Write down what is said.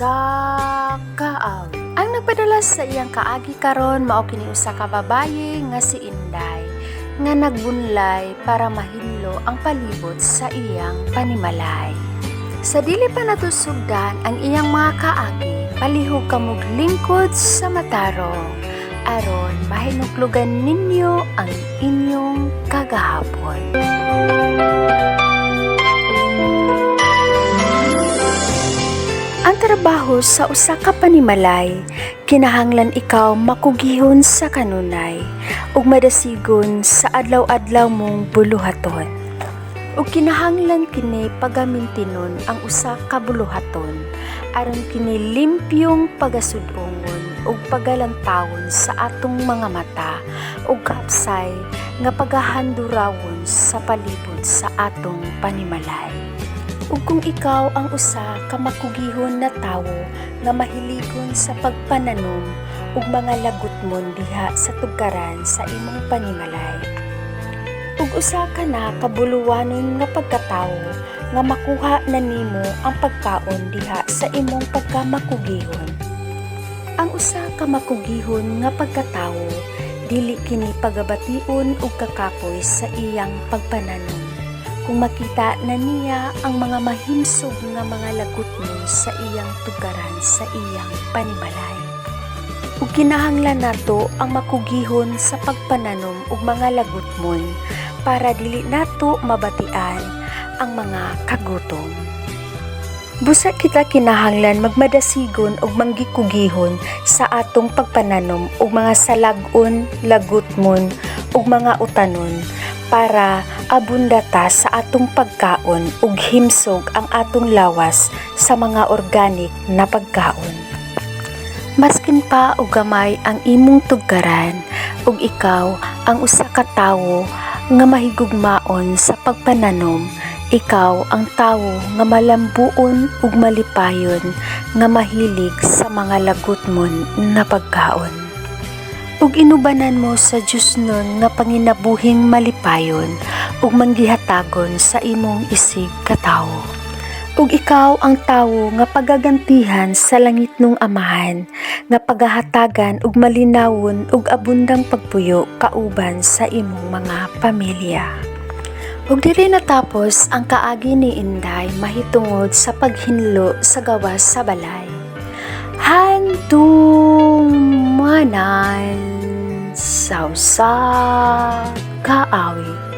usa ka awit. Ang nagpadala sa iyang kaagi karon mao kini usa ka babaye nga si Inday nga nagbunlay para mahinlo ang palibot sa iyang panimalay. Sa dili pa natusugdan ang iyang mga kaagi, palihog kamog lingkod sa matarong aron mahinuklugan ninyo ang inyong kagahapon. Ang trabaho sa usa ka panimalay, kinahanglan ikaw makugihon sa kanunay ug madasigon sa adlaw-adlaw mong buluhaton. Ug kinahanglan kini pagamintinon ang usa ka buluhaton aron kini limpyong pagasud-ongon ug pagalantawon sa atong mga mata ug kapsay nga pagahandurawon sa palibot sa atong panimalay. Ug kung ikaw ang usa ka makugihon na tawo nga mahiligon sa pagpananom ug mga lagutmon diha sa tugaran sa imong panimalay, ug usa ka na kabuluwanon nga pagkatawo nga makuha na nimo ang pagkaon diha sa imong pagkamakugihon. Ang usa ka makugihon nga pagkatawo dili kini pagabation ug kakapoy sa iyang pagpananom. Kung makita na niya ang mga mahimsog nga mga lagutmon sa iyang tugaran sa iyang panimalay. Ug kinahanglan nato ang makugihon sa pagpananom ug mga lagutmon para dili nato mabatian ang mga kagutom. Busa kita kinahanglan magmadasigon ug manggikugihon sa atong pagpananom ug mga salag-on, lagutmon ug mga utanon para abundata sa atong pagkaon ug himsog ang atong lawas sa mga organic na pagkaon. Maskin pa og gamay ang imong tugaran ug ikaw ang usa ka tawo nga mahigugmaon sa pagpananom, ikaw ang tawo nga malambuon ug malipayon nga mahilig sa mga lagutmon na pagkaon. Ug inubanan mo sa Dios nun nga panginabuhing malipayon ug manggihatagon sa imong isig katawo. Ug ikaw ang tawo nga pagagantihan sa langit nung Amahan nga pagahatagan ug malinawon ug abundang pagpuyo kauban sa imong mga pamilya. Ug diri natapos ang kaagi ni Inday mahitungod sa paghinlo sa gawas sa balay. Handong manan sa usa ka awit.